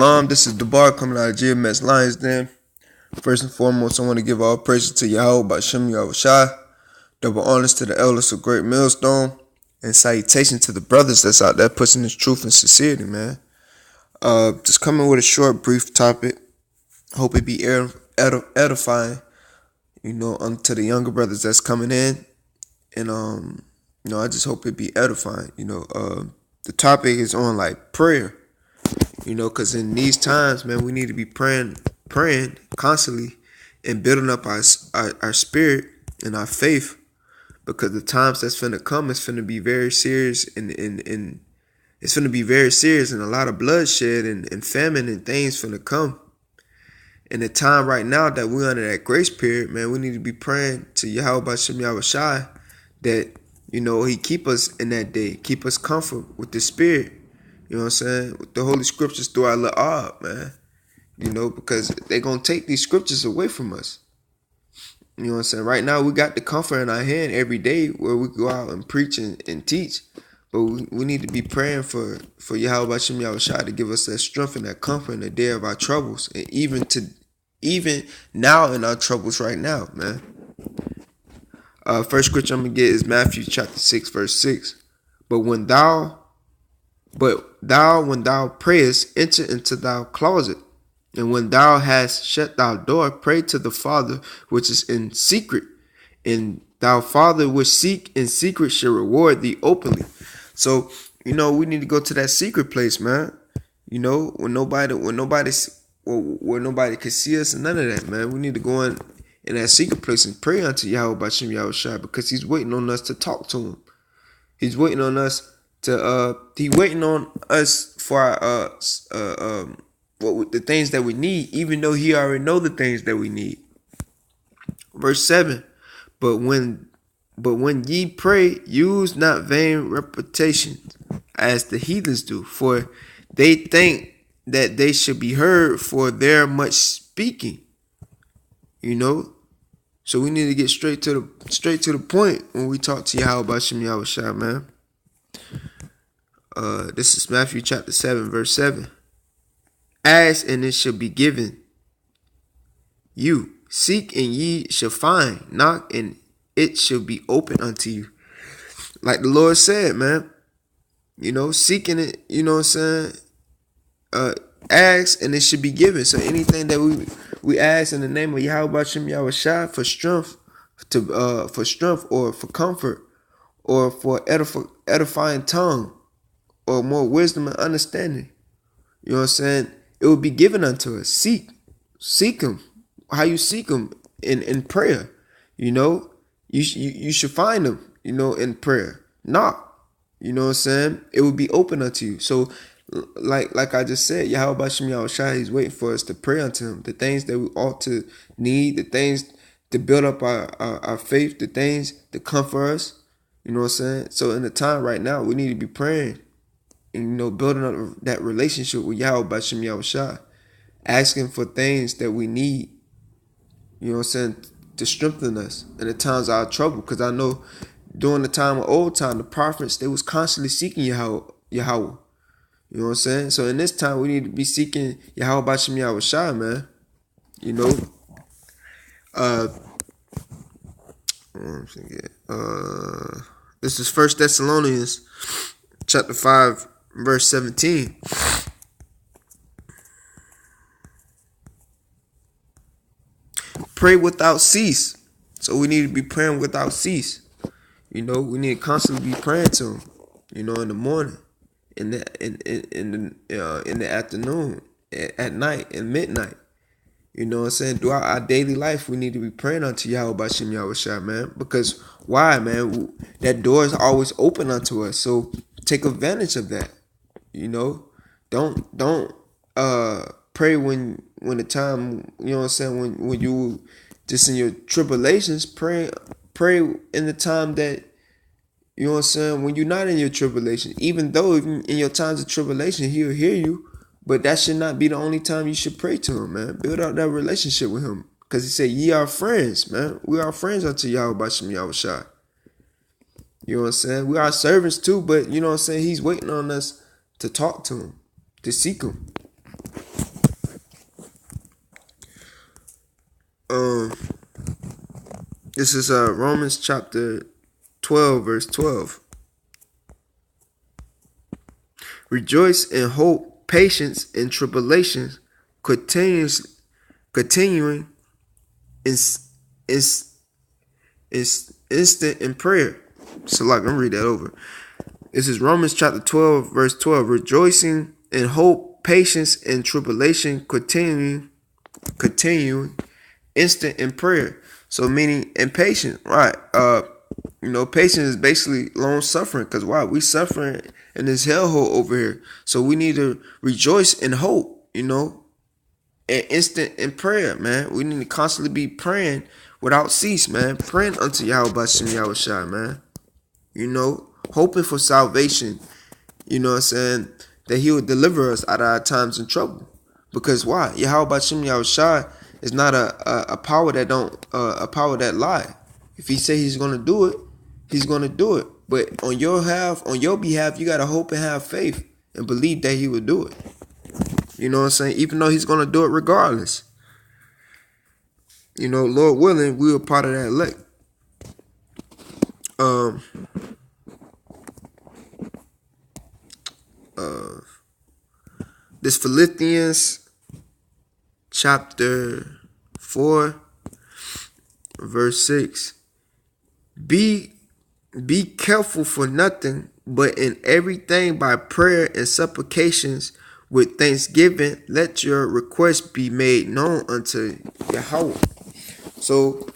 Shalom, this is Debar coming out of GMS Lions Den. First and foremost, I want to give all praises to Yahweh by Shem Yahushai. Double honors to the elders of Great Millstone. And salutation to the brothers that's out there pushing this truth and sincerity, man. Just coming with a short, brief topic. Hope it be edifying, to the younger brothers that's coming in. And, I just hope it be edifying. The topic is on, prayer. Because in these times, man, we need to be praying constantly and building up our spirit and our faith, because the times that's finna come is finna be very serious, and it's finna be very serious, and a lot of bloodshed and famine and things finna come. In the time right now that we're under that grace period, man, we need to be praying to Yahweh B'Shem Yahushai that, he keep us in that day, keep us comfort with the spirit. You know what I'm saying? With the Holy Scriptures through our La'ab, man. Because they're going to take these scriptures away from us. You know what I'm saying? Right now, we got the comfort in our hand every day where we go out and preach and teach. But we need to be praying for Yahweh B'Shem Yahushai to give us that strength and that comfort in the day of our troubles. And even now in our troubles right now, man. First scripture I'm going to get is Matthew chapter 6, verse 6. But when thou, when thou prayest, enter into thy closet, and when thou hast shut thy door, pray to the Father which is in secret, and thy Father which seek in secret shall reward thee openly. So, we need to go to that secret place, man. Where nobody can see us and none of that, man. We need to go in that secret place and pray unto Yahweh B'Shem Yahushai, because he's waiting on us to talk to him. He's waiting on us for the things that we need, even though he already know the things that we need. Verse 7, but when ye pray, use not vain repetitions as the heathens do, for they think that they should be heard for their much speaking. So we need to get straight to the point when we talk to Yahweh B'Shem Yahushai, man. This is Matthew chapter 7, verse 7. Ask, and it shall be given you. Seek, and ye shall find. Knock, and it shall be open unto you. Like the Lord said, man. Seeking it, ask, and it should be given. So anything that we ask in the name of Yahweh B'Shem Yahushai for strength, or for comfort, or for edifying tongue, or more wisdom and understanding. You know what I'm saying? It will be given unto us. Seek him. How you seek him in prayer. You should find him, in prayer. Knock. You know what I'm saying? It will be open unto you. So like I just said, Yahweh B'Shem Yahushai, he's waiting for us to pray unto him. The things that we ought to need, the things to build up our faith, the things to comfort us. You know what I'm saying? So in the time right now, we need to be praying and, building up that relationship with Yahweh B'Shem Yahushai, asking for things that we need, to strengthen us in the times of our trouble. Because I know during the time of old time, the prophets, they was constantly seeking Yahweh. You know what I'm saying? So in this time, we need to be seeking Yahweh B'Shem Yahushai, man. This is 1 Thessalonians chapter 5, verse 17. Pray without cease. So we need to be praying without cease. We need to constantly be praying to him, in the morning, in the afternoon, at night, and midnight. You know what I'm saying? Throughout our daily life, we need to be praying unto Yahweh B'Shem Yahushai, man. Because why, man? That door is always open unto us. So take advantage of that. Don't pray when the time, you know what I'm saying, when you just in your tribulations. Pray in the time that, you know what I'm saying, when you're not in your tribulation. Even though in your times of tribulation, he'll hear you. But that should not be the only time you should pray to him, man. Build out that relationship with him. Because he said, ye are friends, man. We are friends unto Yahweh B'Shem Yahushai. You know what I'm saying? We are servants too, but you know what I'm saying? He's waiting on us to talk to him, to seek him. Um, this is Romans chapter 12, verse 12. Rejoice in hope, patience in tribulations, continuing is instant in prayer. So like, I'm gonna read that over. This is Romans chapter 12, verse 12. Rejoicing in hope, patience in tribulation, continuing, instant in prayer. So meaning impatient, right? Patience is basically long suffering. Cause why? We suffering in this hellhole over here. So we need to rejoice in hope, and instant in prayer, man. We need to constantly be praying without cease, man. Praying unto Yahweh Bashem Yahushua, man. Hoping for salvation. You know what I'm saying? That he would deliver us out of our times in trouble. Because why? Yahweh Bashem Yahushua is not a power that don't a power that lie. If he say he's gonna do it, he's gonna do it. But on your behalf, you gotta hope and have faith and believe that he will do it. You know what I'm saying? Even though he's gonna do it regardless. Lord willing, we were part of that elect. This Philippians chapter 4, verse 6. Be careful for nothing, but in everything by prayer and supplications with thanksgiving, let your requests be made known unto Yahweh. So,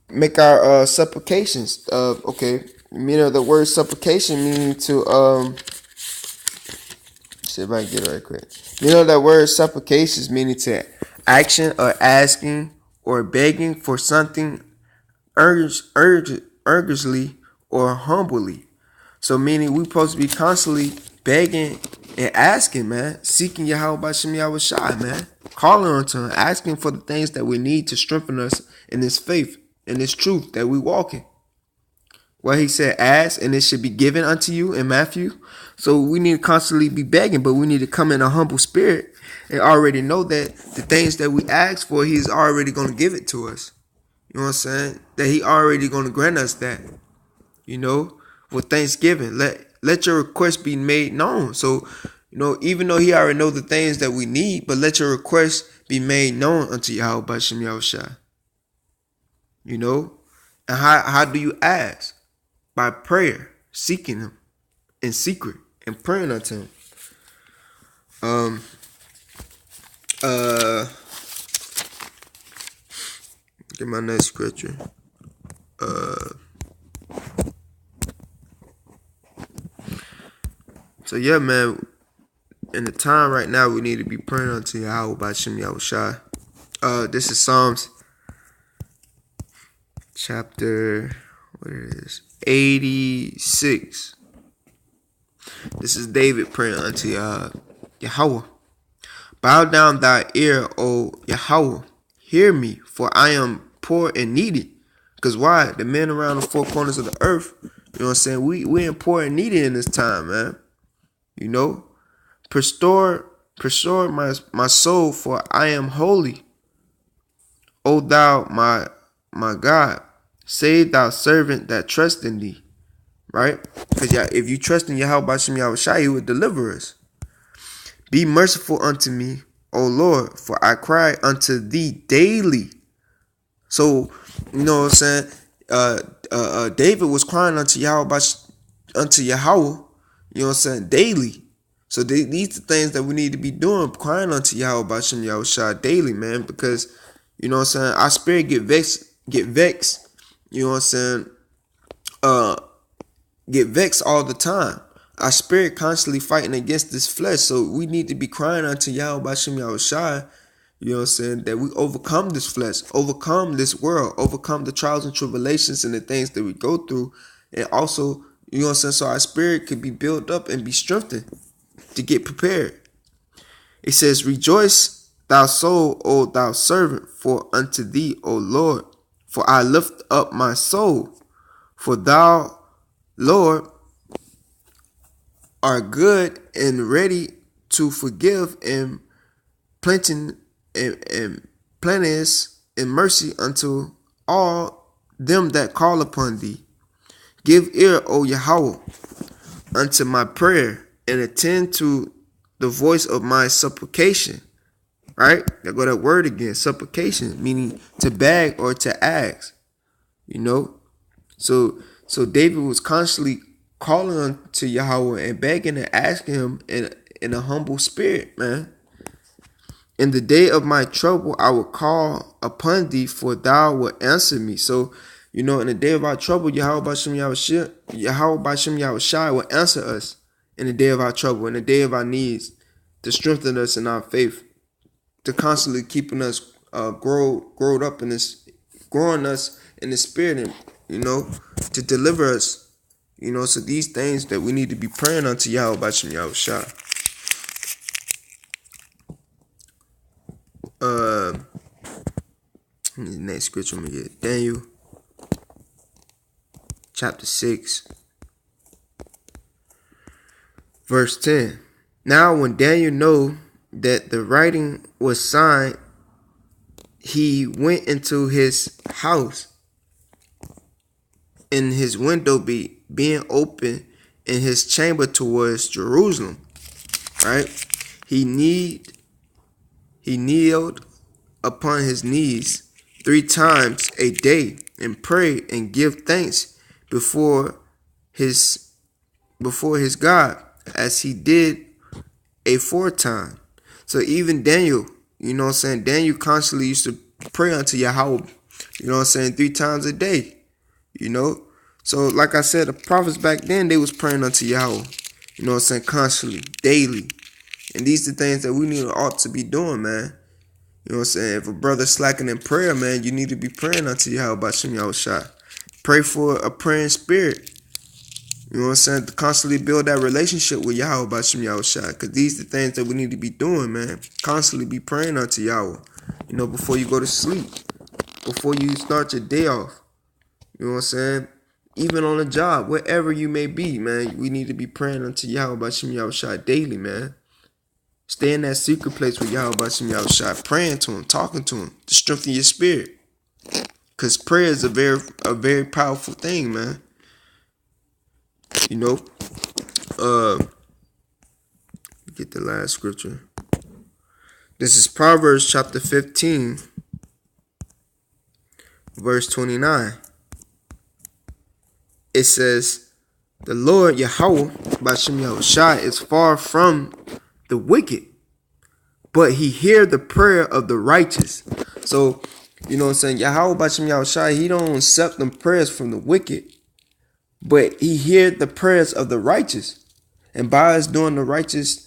make our supplications. Okay. The word supplication meaning to see if I can get it right quick. That word supplications meaning to action or asking or begging for something earnestly or humbly. So meaning we supposed to be constantly begging and asking, man, seeking Yahweh Bashem Yahushua, man, calling unto him, asking for the things that we need to strengthen us in this faith, in this truth that we walk in. Well, he said, ask and it should be given unto you in Matthew. So we need to constantly be begging, but we need to come in a humble spirit and already know that the things that we ask for, he's already going to give it to us. You know what I'm saying? That he already going to grant us that, with thanksgiving. Let your request be made known. So, even though he already know the things that we need, but let your request be made known unto Yahweh Bashem Yahushua. And how do you ask? By prayer, seeking him in secret and praying unto him. Get my next scripture. So yeah, man. In the time right now, we need to be praying unto Yahweh Bashem Yahushua. This is Psalms chapter 86. This is David praying unto Yahweh. Bow down thy ear, O Yahweh. Hear me, for I am poor and needy. Because why? The men around the four corners of the earth, you know what I'm saying? We in poor and needy in this time, man. Restore my soul, for I am holy. O thou my God, save thou servant that trust in thee. Right? Because if you trust in Yahweh Bashem Yahushua, he would deliver us. Be merciful unto me, O Lord, for I cry unto thee daily. So, you know what I'm saying? David was crying unto Yahweh, you know what I'm saying, daily. So these are things that we need to be doing, crying unto Yahweh Bashem Yahushua daily, man, because, you know what I'm saying, our spirit get vexed, you know what I'm saying, get vexed all the time. Our spirit constantly fighting against this flesh. So we need to be crying unto Yahweh Bashem Yahushua, you know what I'm saying, that we overcome this flesh, overcome this world, overcome the trials and tribulations and the things that we go through. And also, you know what I'm saying, so our spirit can be built up and be strengthened to get prepared. It says, rejoice thou soul, O thou servant, for unto thee, O Lord, for I lift up my soul, for thou, Lord, are good and ready to forgive and plenteous and mercy unto all them that call upon thee. Give ear, O Yahweh, unto my prayer, and attend to the voice of my supplication. Right? There go that word again, supplication, meaning to beg or to ask. You know? So David was constantly calling on to Yahweh and begging and asking him in a humble spirit, man. In the day of my trouble, I will call upon thee, for thou wilt answer me. So, in the day of our trouble, Yahweh B'Shem Yahushai will answer us in the day of our trouble, in the day of our needs, to strengthen us in our faith, to constantly keeping us growing up in this, growing us in the spirit, and to deliver us. So these things that we need to be praying unto Yahweh B'Shem Yahushai. The next scripture I'm gonna get Daniel chapter 6, verse 10. Now when Daniel knew that the writing was signed, he went into his house, and his window being open in his chamber towards Jerusalem. Right? He kneeled upon his knees 3 times a day and pray and give thanks before his God, as he did aforetime. So even Daniel, Daniel constantly used to pray unto Yahweh, 3 times a day, So like I said, the prophets back then, they was praying unto Yahweh, constantly, daily. And these are the things that we ought to be doing, man. If a brother slacking in prayer, man, you need to be praying unto Yahweh B'Shem Yahushai. Pray for a praying spirit. To constantly build that relationship with Yahweh B'Shem Yahushai. Because these are the things that we need to be doing, man. Constantly be praying unto Yahweh. Before you go to sleep. Before you start your day off. Even on the job, wherever you may be, man, we need to be praying unto Yahweh B'Shem Yahushai daily, man. Stay in that secret place with Yahweh B'Shem Yahushai, praying to him, talking to him, to strengthen your spirit. Because prayer is a very powerful thing, man. Get the last scripture. This is Proverbs chapter 15, verse 29. It says, the Lord Yahweh B'Shem Yahushai is far from the wicked, but he hear the prayer of the righteous. So, Yahweh B'Shem Yahushai, he don't accept them prayers from the wicked, but he hear the prayers of the righteous. And by us doing rehearsing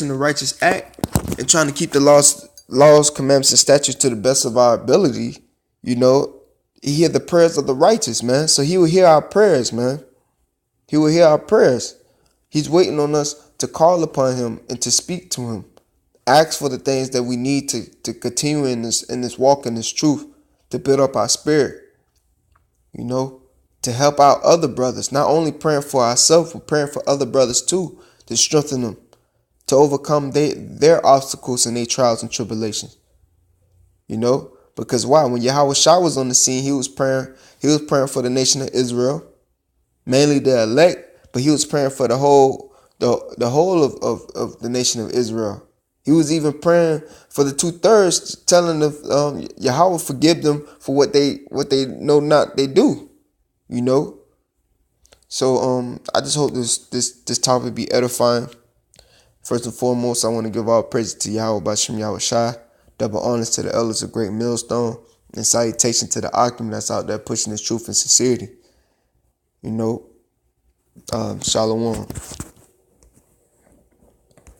the righteous act and trying to keep the laws, commandments, and statutes to the best of our ability, he hear the prayers of the righteous, man. So he will hear our prayers, man. He will hear our prayers. He's waiting on us to call upon him and to speak to him. Ask for the things that we need to continue in this walk in this truth, to build up our spirit, to help out other brothers. Not only praying for ourselves, but praying for other brothers too, to strengthen them, to overcome their obstacles and their trials and tribulations. Because why? When Yahweh Shah was on the scene, he was praying for the nation of Israel, mainly the elect, but he was praying for the whole of the nation of Israel. He was even praying for the 2/3, telling the Yahweh forgive them for what they know not they do. So I just hope this topic be edifying. First and foremost, I want to give all praise to Yahweh B'Shem Yahushai. Double honors to the elders of Great Millstone, and salutation to the Akim that's out there pushing this truth and sincerity. Shalom.